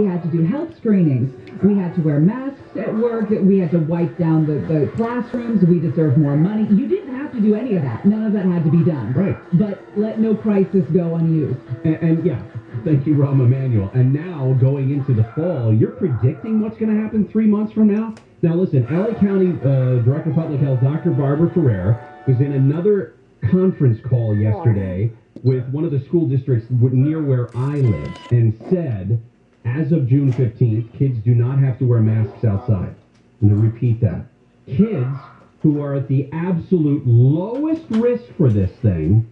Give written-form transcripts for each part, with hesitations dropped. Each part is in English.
We had to do health screenings. We had to wear masks at work. We had to wipe down the classrooms. We deserve more money. You didn't have to do any of that. None of that had to be done. Right. But let no crisis go unused. And yeah, thank you, Rahm Emanuel. And now, going into the fall, you're predicting what's going to happen 3 months from now? Now, listen, LA County Director of Public Health, Dr. Barbara Ferrer, was in another conference call yesterday with one of the school districts near where I live and said, as of June 15th, kids do not have to wear masks outside. I'm going to repeat that. Kids who are at the absolute lowest risk for this thing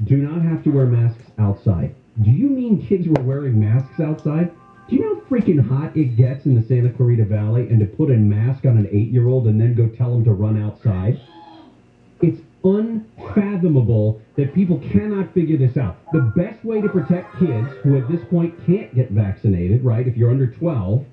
do not have to wear masks outside. Do you mean kids were wearing masks outside? Do you know how freaking hot it gets in the Santa Clarita Valley, and to put a mask on an 8-year-old and then go tell them to run outside? It's unfathomable that people cannot figure this out. The best way to protect kids who at this point can't get vaccinated, right, if you're under 12,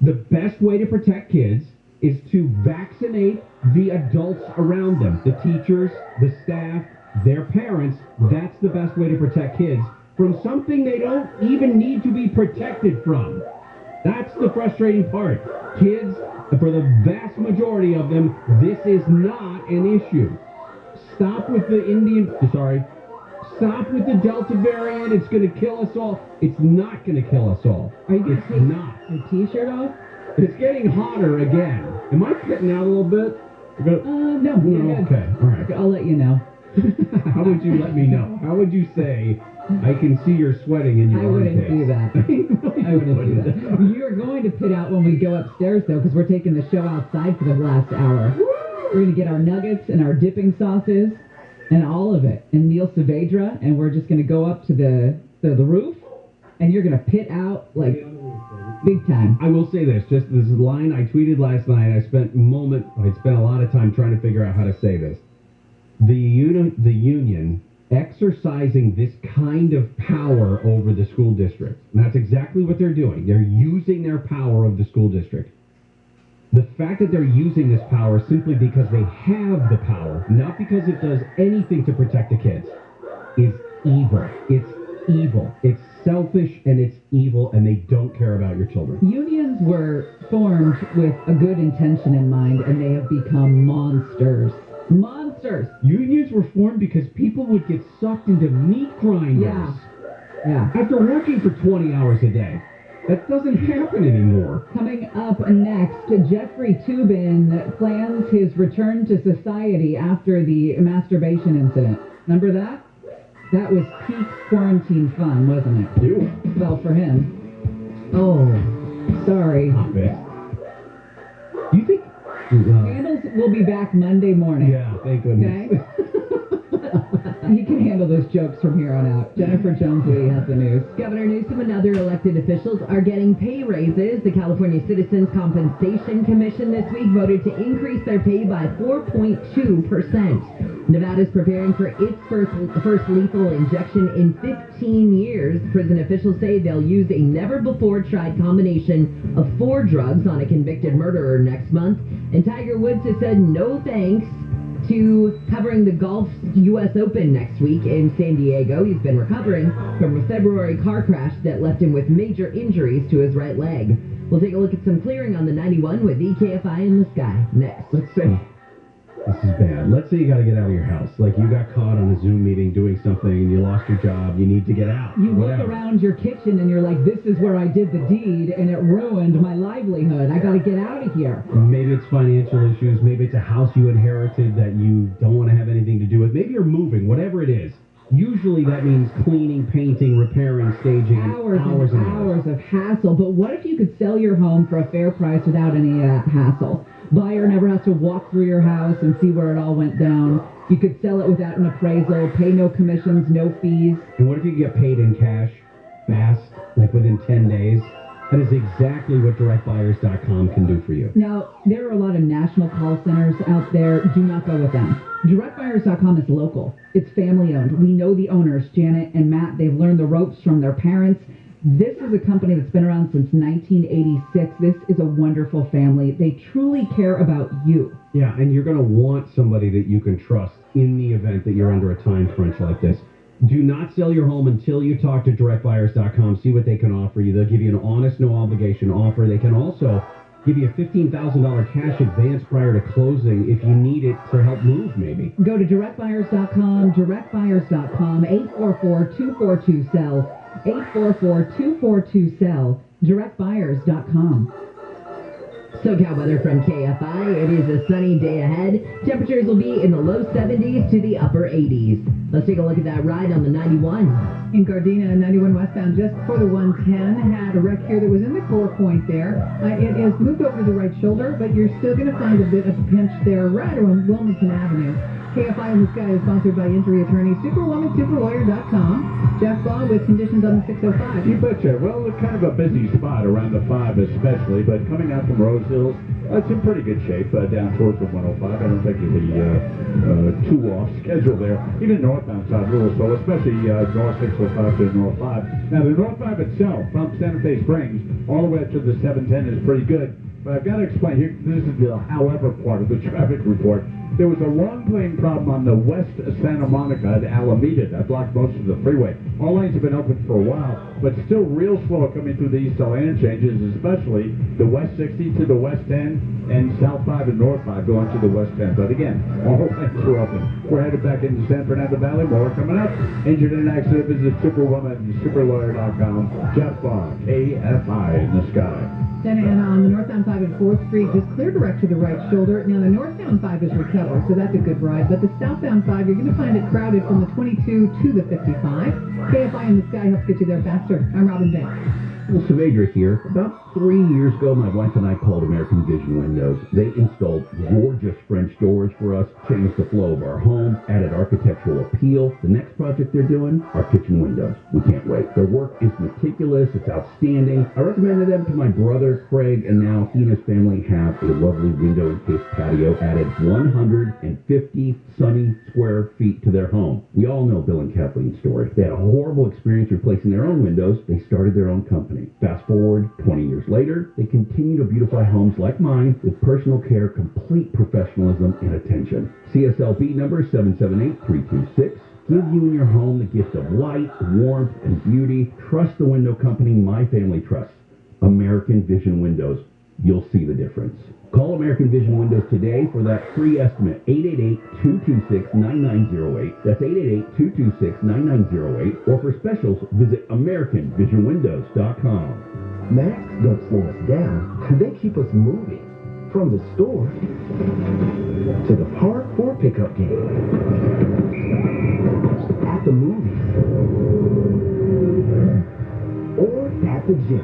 the best way to protect kids is to vaccinate the adults around them, the teachers, the staff, their parents. That's the best way to protect kids from something they don't even need to be protected from. That's the frustrating part. Kids, for the vast majority of them, this is not an issue. Stop with the Stop with the Delta variant. It's going to kill us all. It's not going to kill us all. Are you going to take not. your T-shirt off? It's getting hotter again. Am I cutting out a little bit? No. You're good. Okay, all right. I'll let you know. How would you let me know? How would you say, I can see you're sweating in your armpits? I wouldn't do that. I wouldn't do that. You're going to pit out when we go upstairs, though, because we're taking the show outside for the last hour. We're going to get our nuggets and our dipping sauces and all of it. And Neil Saavedra, and we're just going to go up to the roof, and you're going to pit out, like, big time. I will say this, just this line I tweeted last night. I spent a lot of time trying to figure out how to say this. The union exercising this kind of power over the school district. And that's exactly what they're doing. They're using their power of the school district. The fact that they're using this power simply because they have the power, not because it does anything to protect the kids, is evil. It's evil. It's selfish and it's evil, and they don't care about your children. Unions were formed with a good intention in mind, and they have become monsters. Monsters! Unions were formed because people would get sucked into meat grinders. Yeah. After working for 20 hours a day. That doesn't happen anymore. Coming up next, Jeffrey Toobin plans his return to society after the masturbation incident. Remember that? That was peak quarantine fun, wasn't it? Ew. Well, for him. Oh, sorry. Stop it. Do you think... Candles will be back Monday morning. Yeah, thank goodness. Okay? You can handle those jokes from here on out. Jennifer Jones-Lee has the news. Governor Newsom and other elected officials are getting pay raises. The California Citizens Compensation Commission this week voted to increase their pay by 4.2%. Nevada is preparing for its first lethal injection in 15 years. Prison officials say they'll use a never-before-tried combination of 4 drugs on a convicted murderer next month. And Tiger Woods has said no thanks to covering the golf U.S. Open next week in San Diego. He's been recovering from a February car crash that left him with major injuries to his right leg. We'll take a look at some clearing on the 91 with Kfi in the sky next. Let's say, this is bad. Let's say you got to get out of your house. Like you got caught on a Zoom meeting doing something and you lost your job. You need to get out. You look around your kitchen and you're like, this is where I did the deed and it ruined my livelihood. I got to get out of here. Maybe it's financial issues. Maybe it's a house you inherited that you don't want to have anything to do with. Maybe you're moving, whatever it is. Usually that means cleaning, painting, repairing, staging, hours of hassle. But what if you could sell your home for a fair price without any hassle? Buyer never has to walk through your house and see where it all went down. You could sell it without an appraisal, pay no commissions, no fees. And what if you get paid in cash, fast, like within 10 days? That is exactly what directbuyers.com can do for you. Now, there are a lot of national call centers out there. Do not go with them. Directbuyers.com is local. It's family-owned. We know the owners, Janet and Matt. They've learned the ropes from their parents. This is a company that's been around since 1986. This is a wonderful family. They truly care about you. Yeah, and you're going to want somebody that you can trust in the event that you're under a time crunch like this. Do not sell your home until you talk to directbuyers.com. See what they can offer you. They'll give you an honest, no obligation offer. They can also give you a $15,000 cash advance prior to closing if you need it to help move, maybe. Go to directbuyers.com, directbuyers.com, 844-242-SELL, 844-242-SELL, directbuyers.com. SoCal weather from KFI. It is a sunny day ahead. Temperatures will be in the low 70s to the upper 80s. Let's take a look at that ride on the 91. In Gardena, 91 westbound, just before the 110, had a wreck here that was in the 4-point there. It is moved over to the right shoulder, but you're still going to find a bit of a pinch there right around Wilmington Avenue. KFI in the Sky is sponsored by injury attorney superwomansuperlawyer.com. Jeff Baugh with conditions on the 605. You betcha. Well, it's kind of a busy spot around the 5 especially, but coming out from Rose Hills, it's in pretty good shape down towards the 105. I don't think you'll be too off schedule there. Even northbound side a little slow, especially north 605 to north 5. Now, the north 5 itself from Santa Fe Springs all the way up to the 710 is pretty good. But I've got to explain here, this is the however part of the traffic report. There was a long lane problem on the west Santa Monica at Alameda that blocked most of the freeway. All lanes have been open for a while, but still real slow coming through the east lane changes, especially the west 60 to the west 10 and south 5 and north 5 going to the west 10. But again, all lanes are open. We're headed back into San Fernando Valley. More coming up. Injured in an accident, visit superwomansuperlawyer.com. Jeff Baugh, KFI in the Sky. Santa Ana on the northbound 5 and 4th Street, just clear direct to the right shoulder. Now, the northbound 5 is recovered, so that's a good ride. But the southbound 5, you're going to find it crowded from the 22 to the 55. KFI in the Sky helps get you there faster. I'm Robin Banks. Well, Saavedra here. About 3 years ago, my wife and I called American Vision Windows. They installed gorgeous French doors for us, changed the flow of our home, added architectural appeal. The next project they're doing, our kitchen windows. We can't wait. Their work is meticulous. It's outstanding. I recommended them to my brother, Craig, and now he and his family have a lovely window-encased patio, added 150 sunny square feet to their home. We all know Bill and Kathleen's story. They had a horrible experience replacing their own windows. They started their own company. Fast forward 20 years later, they continue to beautify homes like mine with personal care, complete professionalism, and attention. CSLB number 778326. Give you and your home the gift of light, warmth, and beauty. Trust the window company my family trusts. American Vision Windows. You'll see the difference. Call American Vision Windows today for that free estimate. 888-226-9908. That's 888-226-9908. Or for specials, visit AmericanVisionWindows.com. Masks don't slow us down. They keep us moving. From the store to the park for a pickup game. At the movies. Or at the gym.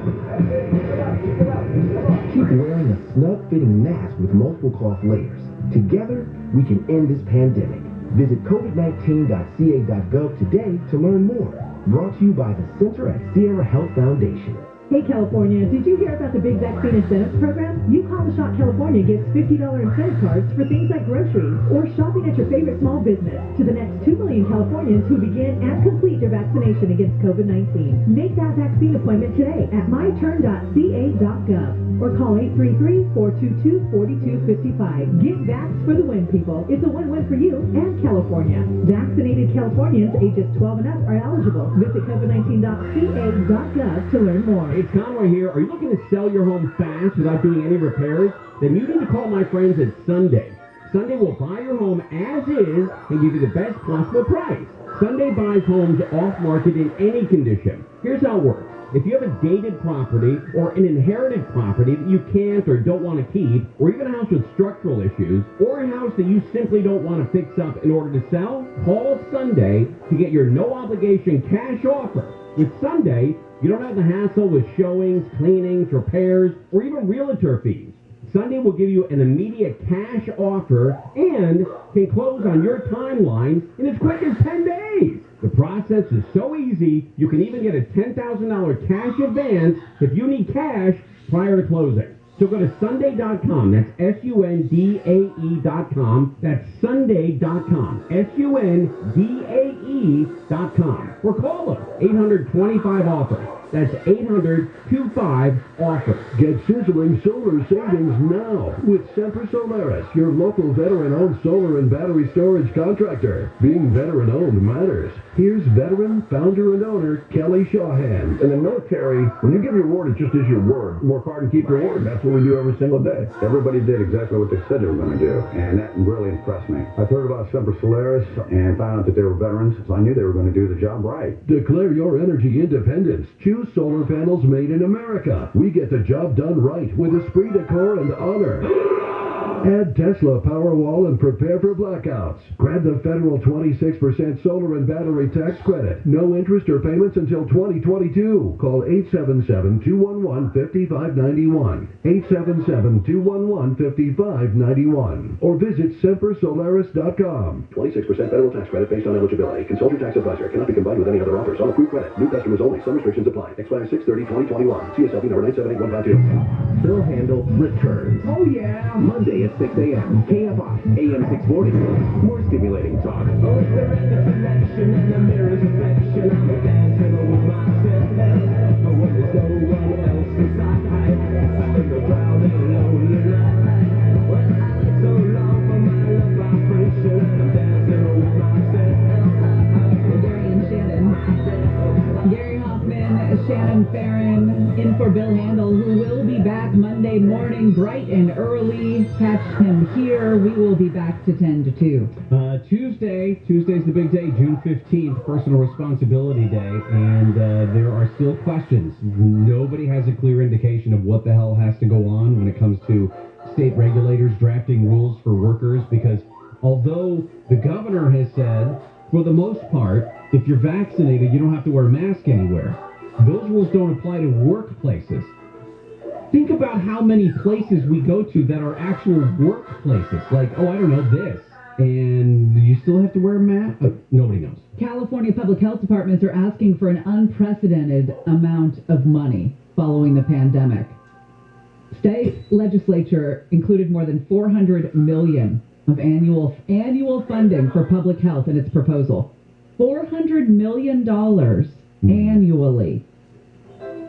Keep wearing a snug-fitting mask with multiple cloth layers. Together, we can end this pandemic. Visit covid19.ca.gov today to learn more. Brought to you by the Center at Sierra Health Foundation. Hey California, did you hear about the big vaccine incentives program? You Call the Shot California gets $50 incentive cards for things like groceries or shopping at your favorite small business to the next 2 million Californians who begin and complete their vaccination against COVID-19. Make that vaccine appointment today at myturn.ca.gov or call 833-422-4255. Get vaxxed for the win, people. It's a win-win for you and California. Vaccinated Californians ages 12 and up are eligible. Visit covid19.ca.gov to learn more. It's Conway here. Are you looking to sell your home fast without doing any repairs? Then you need to call my friends at Sunday. Sunday will buy your home as is and give you the best possible price. Sunday buys homes off market in any condition. Here's how it works. If you have a dated property or an inherited property that you can't or don't want to keep, or even a house with structural issues, or a house that you simply don't want to fix up in order to sell, call Sunday to get your no-obligation cash offer. With Sunday, you don't have the hassle with showings, cleanings, repairs, or even realtor fees. Sunday will give you an immediate cash offer and can close on your timeline in as quick as 10 days. The process is so easy, you can even get a $10,000 cash advance if you need cash prior to closing. So go to Sunday.com. That's SUNDAE.com. That's Sunday.com. SUNDAE.com. Or call them. 825 offer. That's 800-25-OFFER. Get sizzling solar savings now with Semper Solaris, your local veteran-owned solar and battery storage contractor. Being veteran-owned matters. Here's veteran, founder, and owner Kelly Shawhan. In the military, when you give your word, it just is your word. Work hard and keep your word. That's what we do every single day. Everybody did exactly what they said they were going to do, and that really impressed me. I've heard about Semper Solaris and found out that they were veterans, so I knew they were going to do the job right. Declare your energy independence. Choose solar panels made in America. We get the job done right with esprit de corps and honor. Add Tesla Powerwall and prepare for blackouts. Grab the federal 26% solar and battery tax credit. No interest or payments until 2022. Call 877-211-5591. 877-211-5591. Or visit sempersolaris.com. 26% federal tax credit based on eligibility. Consult your tax advisor. Cannot be combined with any other offers. On approved credit. New customers only. Some restrictions apply. Expires 6/30/2021. CSLB number 978152. Bill Handle returns. Oh, yeah. Monday at 6 a.m. KFI AM 640. More stimulating talk. Gary Hoffman, Shannon Farron, in for Bill Handel, who will be back Monday morning, bright and early. Catch him here. We will be back to 10 to 2. Tuesday's the big day, June 15th, Personal Responsibility Day, and there are still questions. Nobody has a clear indication of what the hell has to go on when it comes to state regulators drafting rules for workers, because although the governor has said, for the most part, if you're vaccinated, you don't have to wear a mask anywhere. Those rules don't apply to workplaces. Think about how many places we go to that are actual workplaces. Like, oh, I don't know, this. And you still have to wear a mask? Nobody knows. California public health departments are asking for an unprecedented amount of money following the pandemic. State legislature included more than $400 million of annual funding for public health in its proposal. $400 million annually.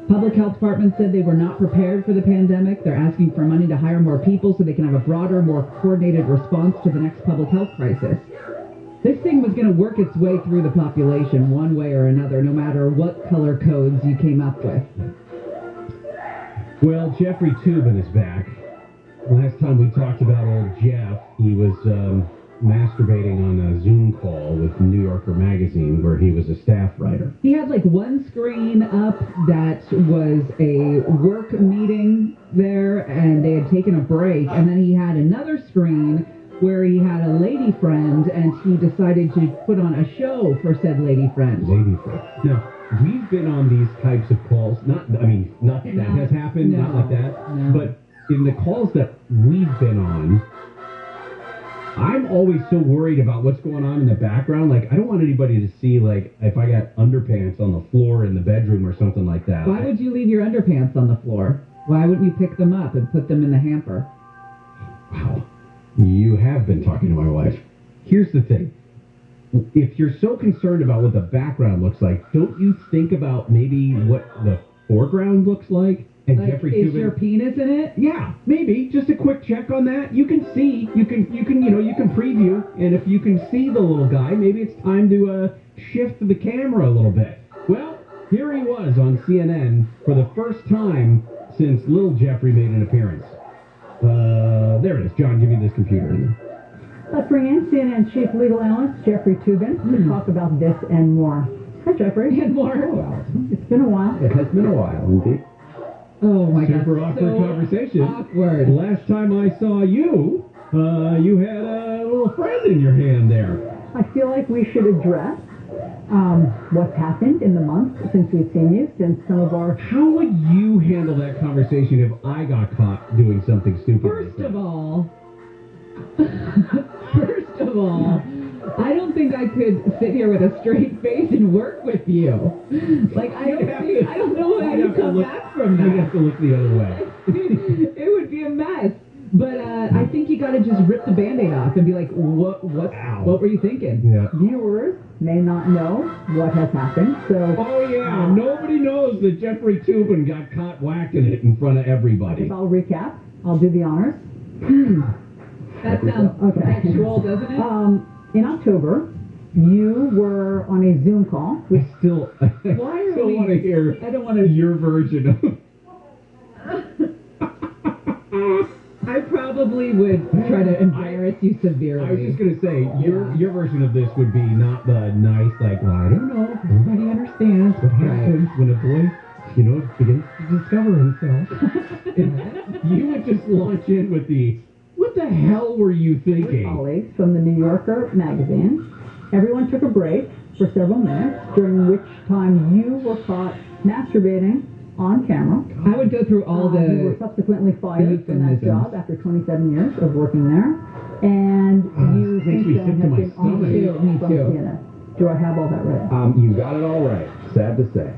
Public health departments said they were not prepared for the pandemic. They're asking for money to hire more people so they can have a broader, more coordinated response to the next public health crisis. This thing was going to work its way through the population one way or another, no matter what color codes you came up with. Well, Jeffrey Toobin is back. Last time we talked about old Jeff, he was masturbating on a Zoom call with New Yorker magazine where he was a staff writer. He had like one screen up that was a work meeting there, and they had taken a break, and then he had another screen where he had a lady friend, and he decided to put on a show for said lady friend. Now, we've been on these types of calls, not that has happened, not like that, but in the calls that we've been on, I'm always so worried about what's going on in the background. Like, I don't want anybody to see, like, if I got underpants on the floor in the bedroom or something like that. Why would you leave your underpants on the floor? Why wouldn't you pick them up and put them in the hamper? Wow. You have been talking to my wife. Here's the thing. If you're so concerned about what the background looks like, don't you think about maybe what the foreground looks like? And like, Jeffrey is Toobin, your penis in it? Yeah, maybe. Just a quick check on that. You can see, you can preview, and if you can see the little guy, maybe it's time to shift the camera a little bit. Well, here he was on CNN for the first time since little Jeffrey made an appearance. There it is. John, give me this computer. Let's bring in CNN Chief Legal Analyst Jeffrey Toobin to talk about this and more. Hi, Jeffrey. And more. It's been a while. It has been a while, indeed. Oh my God. Super awkward conversation. Awkward. Last time I saw you, you had a little friend in your hand there. I feel like we should address what's happened in the month since we've seen you, since some of our... How would you handle that conversation if I got caught doing something stupid? First of all, I don't think I could sit here with a straight face and work with you. Like, I don't know how you come back from that. You'd have to look the other way. It would be a mess. But I think you got to just rip the Band-Aid off and be like, what were you thinking? Yeah. Viewers may not know what has happened, so Oh, yeah. Nobody knows that Jeffrey Toobin got caught whacking it in front of everybody. I'll recap. I'll do the honors. That sounds sexual, doesn't it? In October, you were on a Zoom call with I still want to hear I don't want to. your version of I probably would try to embarrass you severely. I was just going to say, your version of this would be not the nice, like, well, I don't know. Everybody understands what happens when a boy, begins to discover himself. You would just launch in with the, what the hell were you thinking? colleagues from the New Yorker magazine. Everyone took a break for several minutes, during which time you were caught masturbating on camera. I would go through all You were the. subsequently fired from that euphemisms. job after 27 years of working there. And you makes me since then sick to have my been on stomach. show Me from too. CNN. Do I have all that right? You got it all right. Sad to say.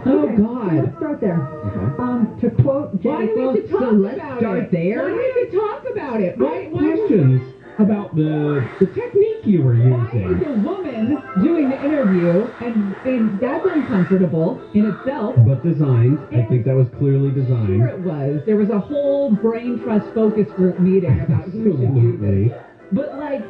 Oh Okay, so God. let's start there. Okay. To quote Why do we have to talk so let's about start it? there. Why do we have to talk about it? Why? Questions about the technique you were Why is using. a woman doing the interview and that's uncomfortable in itself? But designed. I think that was clearly Sure designed. it was. There was a whole brain trust focus group meeting about who should do this. Absolutely. But like,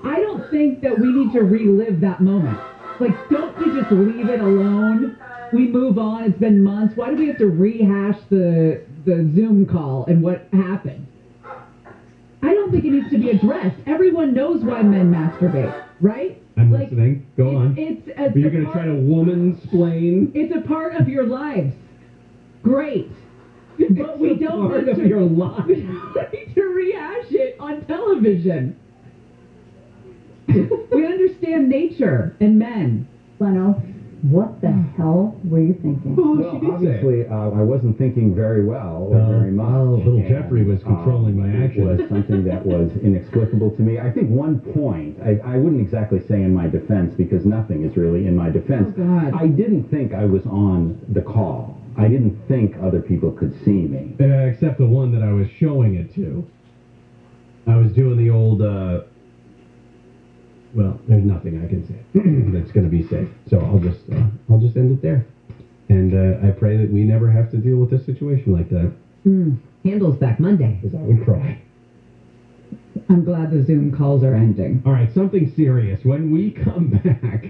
I don't think that we need to relive that moment. Like, don't you just leave it alone? We move on. It's been months. Why do we have to rehash the Zoom call and what happened? I don't think it needs to be addressed. Everyone knows why men masturbate, right? I'm Like, listening. Go on. It's But you're going to try to woman-splain? It's a part of your lives. Great. But we don't part need of to, your life. we don't need to rehash it on television. We understand nature and men. Leno, what the hell were you thinking? Well, obviously, I wasn't thinking very well or very much. little and, Jeffrey was controlling my It actions. was something that was inexplicable to me. I think one point, I wouldn't exactly say in my defense, because nothing is really in my defense. Oh, God. I didn't think I was on the call. I didn't think other people could see me. Except the one that I was showing it to. I was doing the old, well, there's nothing I can say that's going to be safe. So I'll just end it there. And I pray that we never have to deal with a situation like that, Handles back Monday. because I would cry. I'm glad the Zoom calls are ending. All right, something serious. When we come back,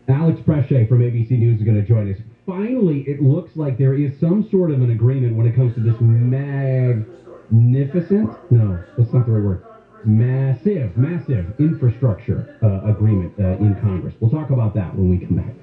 Alex Preche from ABC News is going to join us. Finally, it looks like there is some sort of an agreement when it comes to this magnificent, no, that's not the right word, massive infrastructure agreement in Congress. We'll talk about that when we come back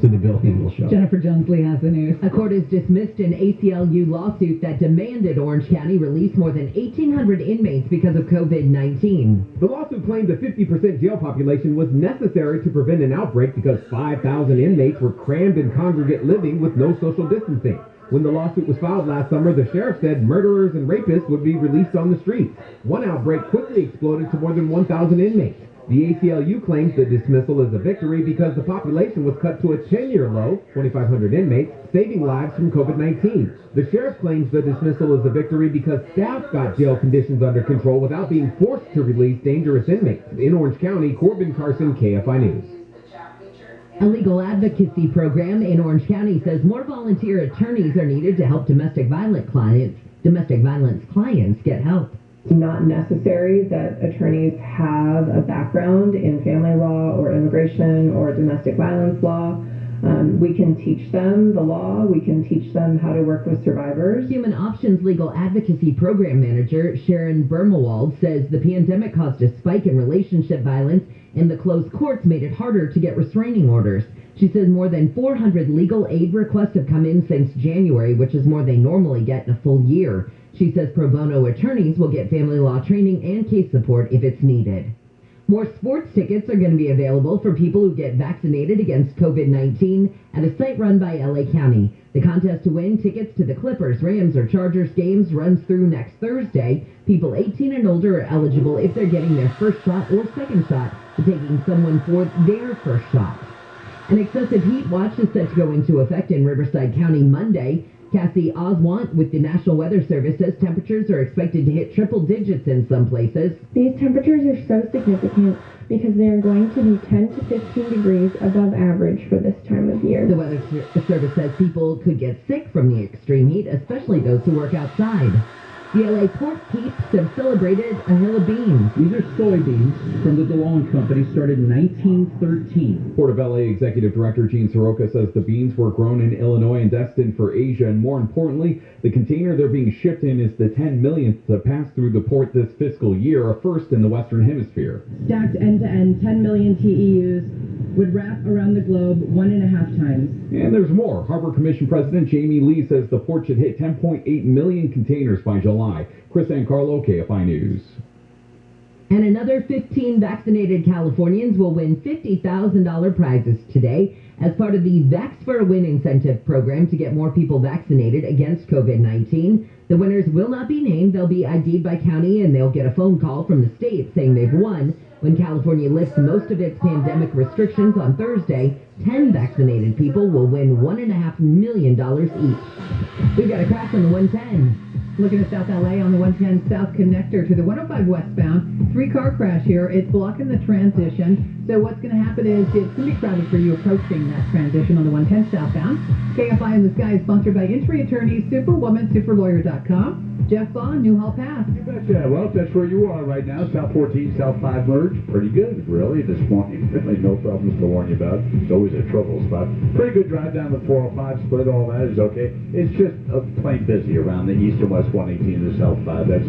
to the Bill Hingle Show. Jennifer Jones-Lee has the news. A court has dismissed an ACLU lawsuit that demanded Orange County release more than 1,800 inmates because of COVID-19. The lawsuit claimed a 50% jail population was necessary to prevent an outbreak because 5,000 inmates were crammed in congregate living with no social distancing. When the lawsuit was filed last summer, the sheriff said murderers and rapists would be released on the streets. One outbreak quickly exploded to more than 1,000 inmates. The ACLU claims the dismissal is a victory because the population was cut to a 10-year low, 2,500 inmates, saving lives from COVID-19. The sheriff claims the dismissal is a victory because staff got jail conditions under control without being forced to release dangerous inmates. In Orange County, Corbin Carson, Kfi News. A legal advocacy program in Orange County says more volunteer attorneys are needed to help domestic violence clients get help. It's not necessary that attorneys have a background in family law or immigration or domestic violence law. We can teach them the law. We can teach them how to work with survivors. Human Options Legal Advocacy Program Manager Sharon Bermewald says the pandemic caused a spike in relationship violence and the closed courts made it harder to get restraining orders. She says more than 400 legal aid requests have come in since January, which is more they normally get in a full year. She says pro bono attorneys will get family law training and case support if it's needed. More sports tickets are going to be available for people who get vaccinated against COVID-19 at a site run by LA County. The contest to win tickets to the Clippers, Rams, or Chargers games runs through next Thursday. People 18 and older are eligible if they're getting their first shot or second shot to taking someone for their first shot. An excessive heat watch is set to go into effect in Riverside County Monday. Cassie Oswant with the National Weather Service says temperatures are expected to hit triple digits in some places. These temperatures are so significant because they are going to be 10 to 15 degrees above average for this time of year. The Weather Service says people could get sick from the extreme heat, especially those who work outside. The LA pork peeps have celebrated a hill of beans. These are soybeans from the DeLong Company, started in 1913. Port of LA Executive Director Gene Soroka says the beans were grown in Illinois and destined for Asia, and more importantly, the container they're being shipped in is the 10 millionth to pass through the port this fiscal year, a first in the Western Hemisphere. Stacked end-to-end 10 million TEUs would wrap around the globe 1.5 times. And there's more. Harbor Commission President Jamie Lee says the port should hit 10.8 million containers by July. Chris Ancarlo, KFI News. And another 15 vaccinated Californians will win $50,000 prizes today as part of the Vax for a Win incentive program to get more people vaccinated against COVID-19. The winners will not be named. They'll be ID'd by county, and they'll get a phone call from the state saying they've won. When California lifts most of its pandemic restrictions on Thursday, 10 vaccinated people will win $1.5 million each. We've got a crash on the 110. Looking at South LA on the 110 South Connector to the 105 westbound. 3-car crash here. It's blocking the transition. So what's going to happen is it's going to be crowded for you approaching that transition on the 110 southbound. KFI in the Sky is sponsored by Entry Attorney, Superwoman, Superlawyer.com. Jeff Bond, Newhall Pass. You betcha. Well, that's where you are right now. South 14, South 5 merge. Pretty good, really, this morning. Really no problems to warn you about. It's always a trouble spot. Pretty good drive down the 405 split. All that is okay. It's just plain busy around the east and west 118 to South 5. That's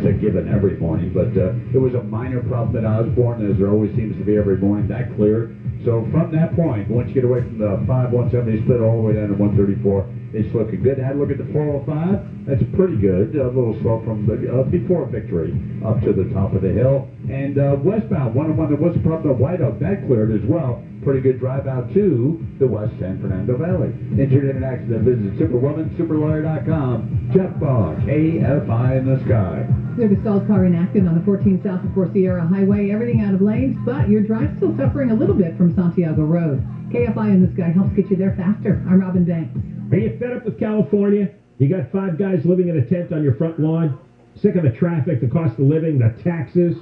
a given every morning. But it was a minor problem at Osborne, as there always seems to be every morning. That cleared. So from that point, once you get away from the 5-170 split all the way down to 134, it's looking good. Had a look at the 405. That's pretty good. A little slow from the, before Victory up to the top of the hill. And westbound, 101, there was a problem at White Oak. That cleared as well. Pretty good drive out to the West San Fernando Valley. Injured in an accident, visit Superwoman, Superlawyer.com. Jeff Bond, KFI in the Sky. There's a stalled car in Acton on the 14 south before Sierra Highway. Everything out of lanes, but your drive's still suffering a little bit from Santiago Road. KFI in the Sky helps get you there faster. I'm Robin Banks. Are you fed up with California? You got 5 guys living in a tent on your front lawn? Sick of the traffic, the cost of living, the taxes?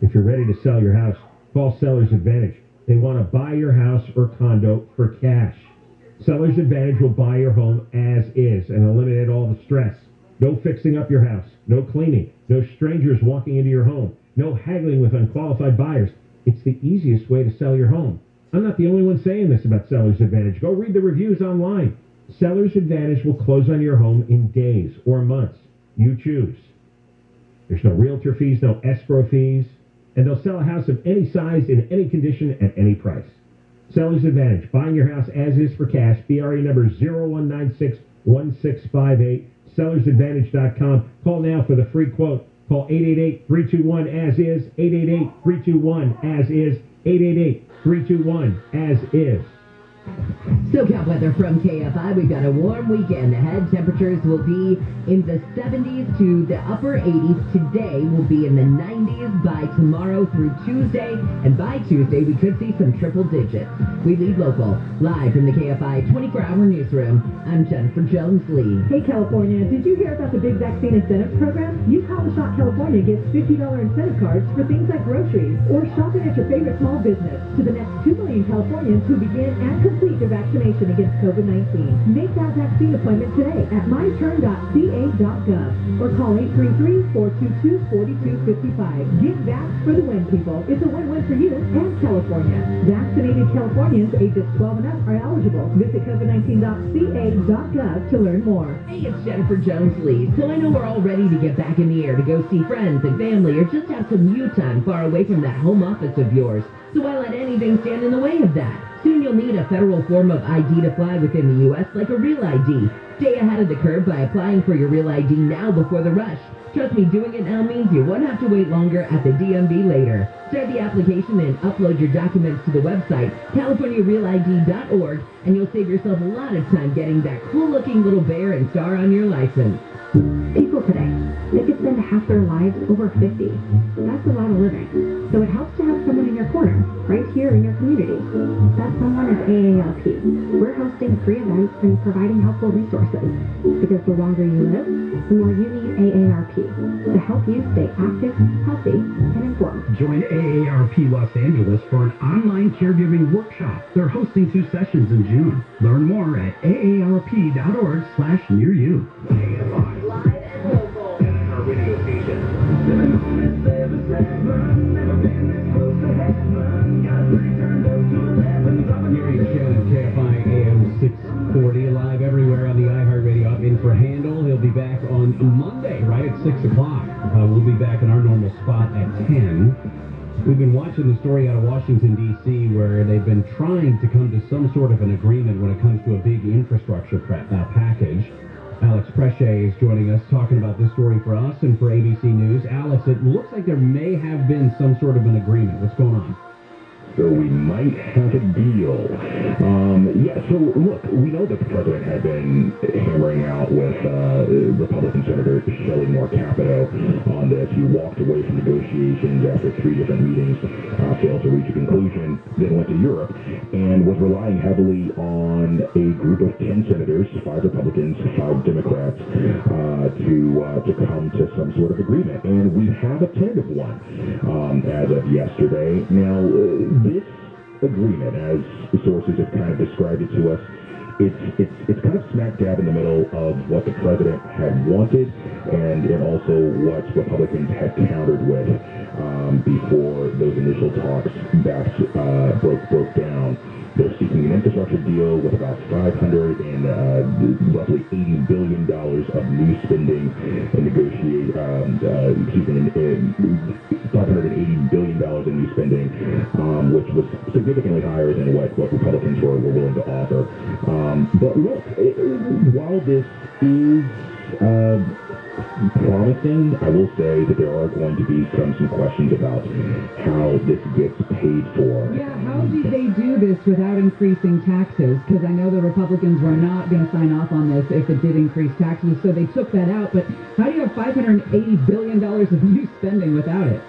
If you're ready to sell your house, call Seller's Advantage. They want to buy your house or condo for cash. Seller's Advantage will buy your home as is and eliminate all the stress. No fixing up your house, no cleaning, no strangers walking into your home, no haggling with unqualified buyers. It's the easiest way to sell your home. I'm not the only one saying this about Seller's Advantage. Go read the reviews online. Seller's Advantage will close on your home in days or months. You choose. There's no realtor fees, no escrow fees, and they'll sell a house of any size in any condition at any price. Seller's Advantage, buying your house as is for cash. BRE number 0196-1658. SellersAdvantage.com. Call now for the free quote. Call 888-321-AS-IS, 888-321-AS-IS, 888-321-AS-IS. SoCal weather from KFI. We've got a warm weekend ahead. Temperatures will be in the 70s to the upper 80s. Today will be in the 90s by tomorrow through Tuesday. And by Tuesday, we could see some triple digits. We lead local. Live from the KFI 24-hour newsroom, I'm Jennifer Jones-Lee. Hey, California, did you hear about the big vaccine incentives program? You Call the Shot California gets $50 incentive cards for things like groceries or shopping at your favorite small business to the next 2 million Californians who begin and complete their vaccination against COVID-19. Make that vaccine appointment today at myturn.ca.gov or call 833-422-4255. Get vax for the win, people. It's a win-win for you and California. Vaccinated Californians ages 12 and up are eligible. Visit covid19.ca.gov to learn more. Hey, it's Jennifer Jones-Lee. So I know we're all ready to get back in the air to go see friends and family or just have some you time far away from that home office of yours. So why let anything stand in the way of that? Soon you'll need a federal form of ID to fly within the U.S. like a Real ID. Stay ahead of the curve by applying for your Real ID now before the rush. Trust me, doing it now means you won't have to wait longer at the DMV later. Start the application and upload your documents to the website, CaliforniaRealID.org, and you'll save yourself a lot of time getting that cool-looking little bear and star on your license. People today, they could spend half their lives over 50. That's a lot of living. So it helps to have someone in your corner, right here in your community. That's someone is AARP. We're hosting free events and providing helpful resources. Because the longer you live, the more you need AARP to help you stay active, healthy, and informed. Join AARP Los Angeles for an online caregiving workshop. They're hosting 2 sessions in June. Learn more at aarp.org/nearyou. Live and local. Our radio station. Gary and Shannon, KFI AM 640, live everywhere on the iHeartRadio app. In for Handel. He'll be back on Monday, right at 6 o'clock. We'll be back in our normal spot at 10. We've been watching the story out of Washington, D.C., where they've been trying to come to some sort of an agreement when it comes to a big infrastructure package. Alex Presche is joining us talking about this story for us and for ABC News. Alex, it looks like there may have been some sort of an agreement. What's going on? So we might have a deal. So look, we know that the president had been hammering out with Republican Senator Shelley Moore Capito on this. He walked away from negotiations after 3 different meetings, failed to reach a conclusion, then went to Europe, and was relying heavily on a group of 10 senators, 5 Republicans, 5 Democrats, to come to some sort of agreement. And we have a tentative one as of yesterday. Now, this agreement, as the sources have kind of described it to us, it's kind of smack dab in the middle of what the president had wanted and also what Republicans had countered with before those initial talks broke down. They're seeking an infrastructure deal with about $500 and roughly $80 billion of new spending and $580 billion in new spending, which was significantly higher than what Republicans were willing to offer. But look, while this is promising, I will say that there are going to be some questions about how this gets paid for. Yeah, how did they do this without increasing taxes? Because I know the Republicans were not going to sign off on this if it did increase taxes, so they took that out. But how do you have $580 billion of new spending without it?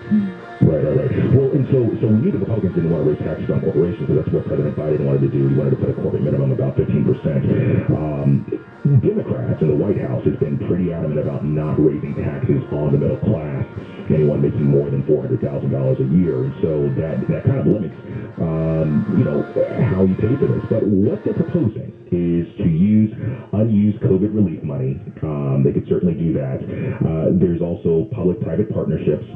Right. Well, and so we knew the Republicans didn't want to raise taxes on corporations, because that's what President Biden wanted to do. He wanted to put a corporate minimum about 15%. Democrats in the White House has been pretty adamant about not raising taxes on the middle class, anyone making more than $400,000 a year, and so that kind of limits, how you pay for this. But what they're proposing is to use unused COVID relief money. They could certainly do that. There's also public-private partnerships,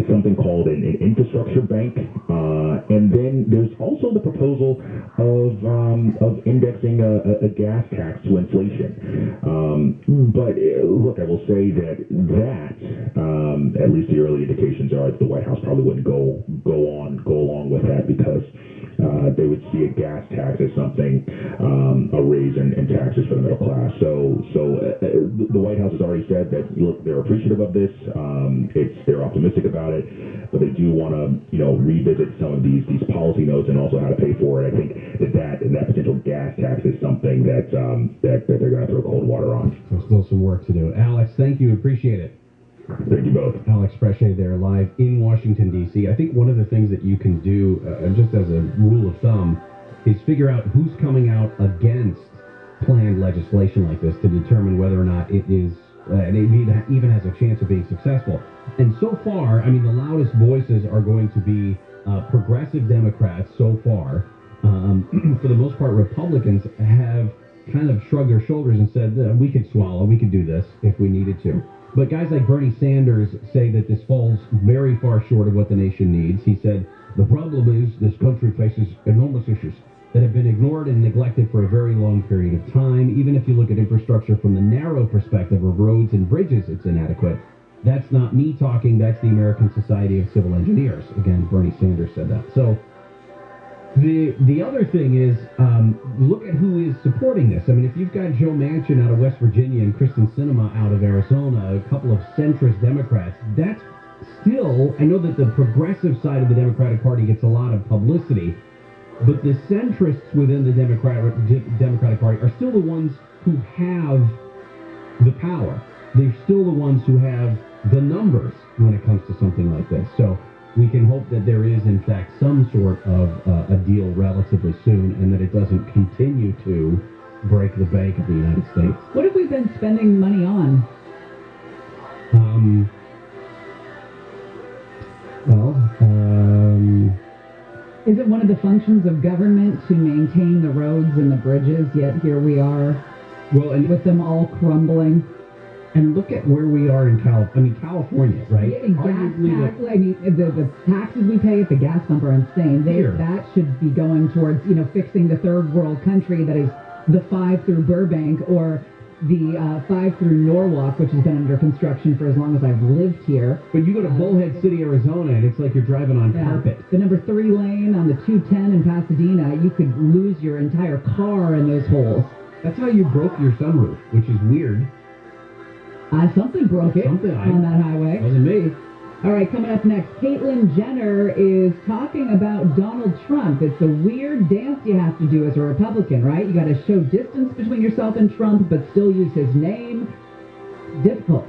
something called an infrastructure bank, and then there's also the proposal of indexing a gas tax to inflation. But look, I will say that at least the early indications are that the White House probably wouldn't go along with that, because they would see a gas tax as something, a raise in taxes for the middle class. So the White House has already said that, look, they're appreciative of this. They're optimistic about it, but they do want to, revisit some of these policy notes and also how to pay for it. I think that potential gas tax is something that they're going to throw cold water on. There's still some work to do. Alex, thank you. Appreciate it. Thank you both. Alex Presche there, live in Washington, D.C. I think one of the things that you can do, just as a rule of thumb, is figure out who's coming out against planned legislation like this to determine whether or not it is, it even has a chance of being successful. And so far, the loudest voices are going to be progressive Democrats so far. For the most part, Republicans have kind of shrugged their shoulders and said, we could do this if we needed to. But guys like Bernie Sanders say that this falls very far short of what the nation needs. He said, the problem is this country faces enormous issues that have been ignored and neglected for a very long period of time. Even if you look at infrastructure from the narrow perspective of roads and bridges, it's inadequate. That's not me talking, that's the American Society of Civil Engineers. Again, Bernie Sanders said that. So the other thing is, look at who is supporting this. If you've got Joe Manchin out of West Virginia and Kristen Sinema out of Arizona, a couple of centrist Democrats, that's still, I know that the progressive side of the Democratic Party gets a lot of publicity, but the centrists within the Democratic Party are still the ones who have the power. They're still the ones who have the numbers when it comes to something like this. So we can hope that there is, in fact, some sort of a deal relatively soon and that it doesn't continue to break the bank of the United States. What have we been spending money on? Is it one of the functions of government to maintain the roads and the bridges, yet here we are with them all crumbling? And look at where we are in California, right? Yeah, the taxes we pay at the gas pump are insane. That should be going towards, fixing the third world country that is the 5 through Burbank or the 5 through Norwalk, which has been under construction for as long as I've lived here. But you go to Bullhead City, Arizona, and it's like you're driving on carpet. The number 3 lane on the 210 in Pasadena, you could lose your entire car in those holes. That's how you broke your sunroof, which is weird. Something broke it on that highway. Wasn't me. All right, coming up next, Caitlyn Jenner is talking about Donald Trump. It's a weird dance you have to do as a Republican, right? You got to show distance between yourself and Trump, but still use his name. Difficult.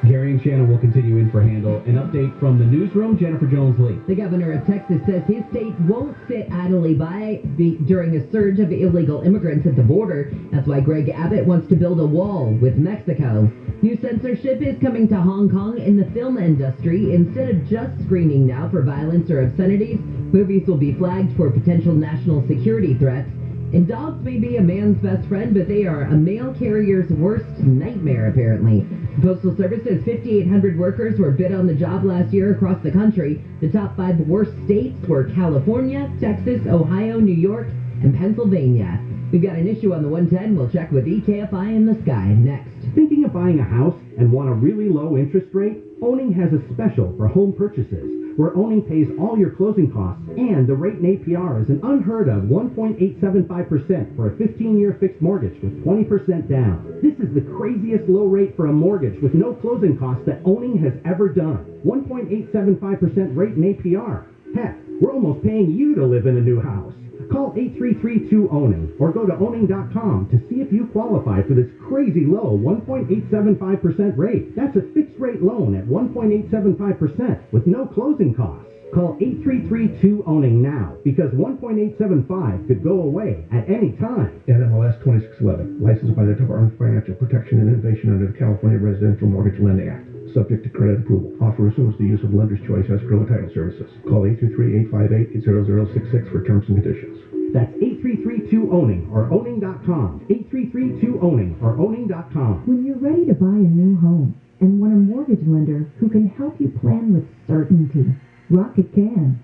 Gary and Shannon will continue in for Handle. An update from the newsroom, Jennifer Jones-Lee. The governor of Texas says his state won't sit idly by during a surge of illegal immigrants at the border. That's why Greg Abbott wants to build a wall with Mexico. New censorship is coming to Hong Kong in the film industry. Instead of just screening now for violence or obscenities, movies will be flagged for potential national security threats. And dogs may be a man's best friend, but they are a mail carrier's worst nightmare, apparently. The Postal Service says 5,800 workers were bid on the job last year across the country. The top 5 worst states were California, Texas, Ohio, New York, and Pennsylvania. We've got an issue on the 110. We'll check with Kfi in the Sky next. Thinking of buying a house and want a really low interest rate? Owning has a special for home purchases, where Owning pays all your closing costs, and the rate in APR is an unheard of 1.875% for a 15-year fixed mortgage with 20% down. This is the craziest low rate for a mortgage with no closing costs that Owning has ever done. 1.875% rate in APR. Heck, we're almost paying you to live in a new house. Call 833-2-OWNING or go to owning.com to see if you qualify for this crazy low 1.875% rate. That's a fixed rate loan at 1.875% with no closing costs. Call 833-2-OWNING now because 1.875 could go away at any time. NMLS 2611, licensed by the Department of Financial Protection and Innovation under the California Residential Mortgage Lending Act. Subject to credit approval. Offer assumes the use of lender's choice escrow and title services. Call 833-858-0066 for terms and conditions. That's 833-2-OWNING or owning.com. 833-2-OWNING or owning.com. When you're ready to buy a new home and want a mortgage lender who can help you plan with certainty, Rocket can.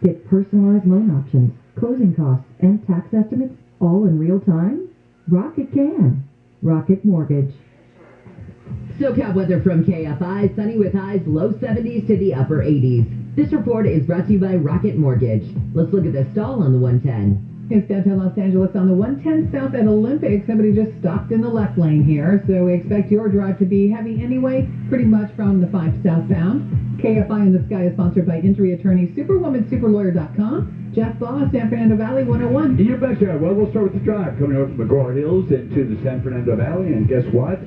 Get personalized loan options, closing costs, and tax estimates all in real time? Rocket can. Rocket Mortgage. SoCal weather from KFI, sunny with highs low 70s to the upper 80s. This report is brought to you by Rocket Mortgage. Let's look at the stall on the 110. It's downtown Los Angeles on the 110 south at Olympic. Somebody just stopped in the left lane here, so we expect your drive to be heavy anyway, pretty much from the 5 southbound. KFI in the Sky is sponsored by injury attorney superwomansuperlawyer.com. Jeff Baugh, San Fernando Valley 101. You betcha. Well, we'll start with the drive coming over from McGraw Hills into the San Fernando Valley, and guess what?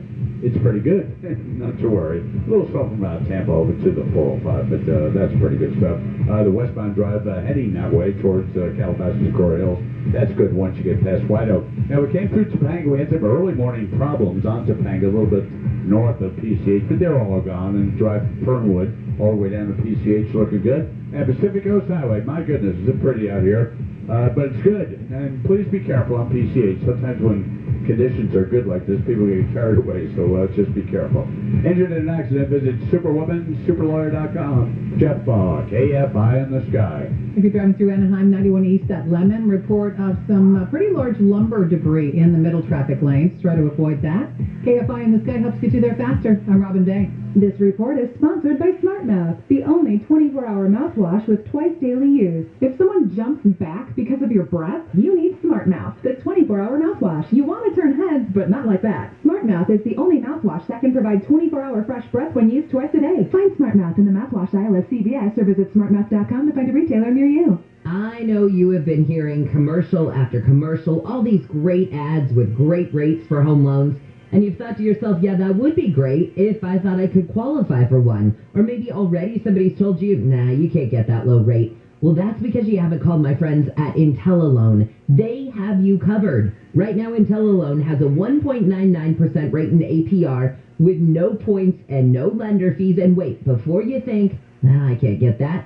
It's pretty good. Not to worry. A little slow from Tampa over to the 405, but that's pretty good stuff. The westbound drive heading that way towards Calabasas, McGraw Hills. That's good once you get past White Oak. Now, we came through Topanga. We had some early morning problems on Topanga, a little bit north of PCH, but they're all gone. And drive Fernwood all the way down to PCH looking good. And Pacific Coast Highway, my goodness, is it pretty out here. But it's good. And please be careful on PCH. Sometimes when conditions are good like this, people get carried away, so just be careful. Injured in an accident, visit superwomansuperlawyer.com. Jeff Baugh, KFI in the Sky. If you're driving through Anaheim 91 East at Lemon, report of some pretty large lumber debris in the middle traffic lanes. Try to avoid that. KFI in the Sky helps get you there faster. I'm Robin Day. This report is sponsored by SmartMouth, the only 24-hour mouthwash with twice daily use. If someone jumps back because of your breath, you need SmartMouth, the 24-hour mouthwash. You want to turn heads, but not like that. SmartMouth is the only mouthwash that can provide 24-hour fresh breath when used twice a day. Find SmartMouth in the mouthwash aisle at CVS or visit smartmouth.com to find a retailer near you. I know you have been hearing commercial after commercial, all these great ads with great rates for home loans. And you've thought to yourself, yeah, that would be great if I thought I could qualify for one. Or maybe already somebody's told you, nah, you can't get that low rate. Well, that's because you haven't called my friends at IntelliLoan. They have you covered. Right now, IntelliLoan has a 1.99% rate in APR with no points and no lender fees. And wait, before you think, nah, I can't get that,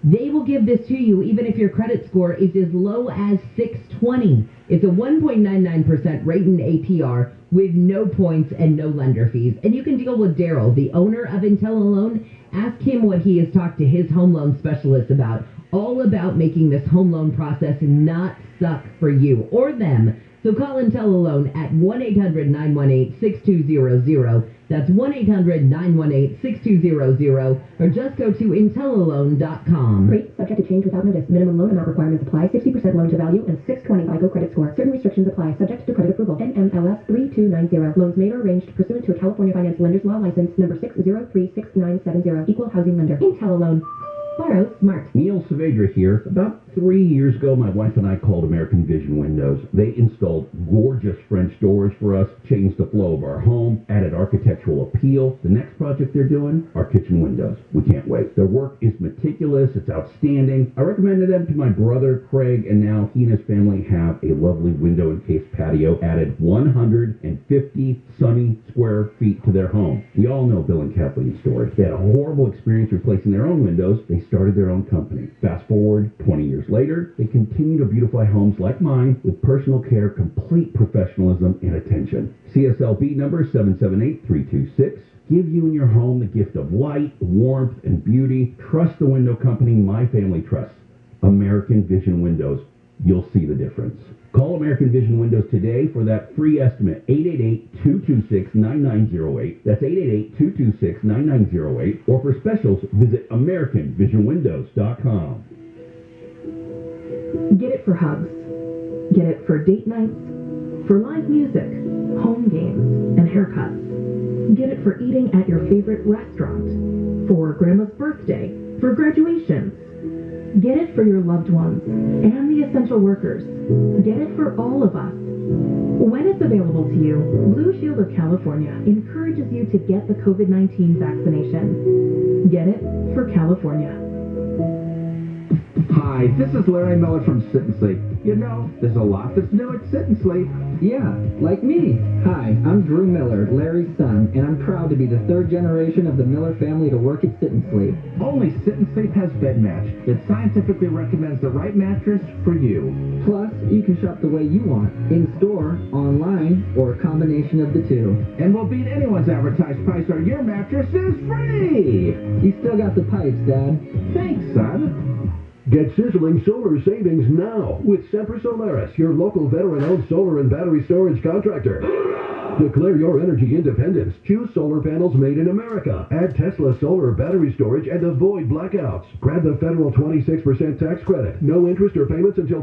they will give this to you even if your credit score is as low as 620. It's a 1.99% rate in APR with no points and no lender fees. And you can deal with Daryl, the owner of IntelliLoan. Ask him what he has talked to his home loan specialist about. All about making this home loan process not suck for you or them. So call IntelliLoan at 1-800-918-6200. That's 1-800-918-6200. Or just go to IntelliLoan.com. Rates subject to change without notice. Minimum loan amount requirements apply. 60% loan to value and 620 FICO credit score. Certain restrictions apply. Subject to credit approval. NMLS 3290. Loans made or arranged pursuant to a California Finance Lenders Law license number 6036970. Equal housing lender. IntelliLoan. Borrow smart. Neil Saavedra here. About 3 years ago, my wife and I called American Vision Windows. They installed gorgeous French doors for us, changed the flow of our home, added architectural appeal. The next project they're doing, our kitchen windows. We can't wait. Their work is meticulous. It's outstanding. I recommended them to my brother, Craig, and now he and his family have a lovely window encased patio, added 150 sunny square feet to their home. We all know Bill and Kathleen's story. They had a horrible experience replacing their own windows. They started their own company. Fast forward 20 years later, they continue to beautify homes like mine with personal care, complete professionalism, and attention. CSLB number 778326. Give you and your home the gift of light, warmth, and beauty. Trust the window company my family trusts. American Vision Windows. You'll see the difference. Call American Vision Windows today for that free estimate. 888-226-9908. That's 888-226-9908. Or for specials, visit AmericanVisionWindows.com. Get it for hugs. Get it for date nights, for live music, home games, and haircuts. Get it for eating at your favorite restaurant, for grandma's birthday, for graduations. Get it for your loved ones and the essential workers. Get it for all of us. When it's available to you, Blue Shield of California encourages you to get the COVID-19 vaccination. Get it for California. Hi, this is Larry Miller from Sit and Sleep. You know, there's a lot that's new at Sit and Sleep. Yeah, like me. Hi, I'm Drew Miller, Larry's son, and I'm proud to be the third generation of the Miller family to work at Sit and Sleep. Only Sit and Sleep has Bed Match that scientifically recommends the right mattress for you. Plus, you can shop the way you want, in-store, online, or a combination of the two. And we'll beat anyone's advertised price or your mattress is free! You still got the pipes, Dad. Thanks, son. Get sizzling solar savings now with Semper Solaris, your local veteran-owned solar and battery storage contractor. Declare your energy independence. Choose solar panels made in America. Add Tesla solar battery storage and avoid blackouts. Grab the federal 26% tax credit. No interest or payments until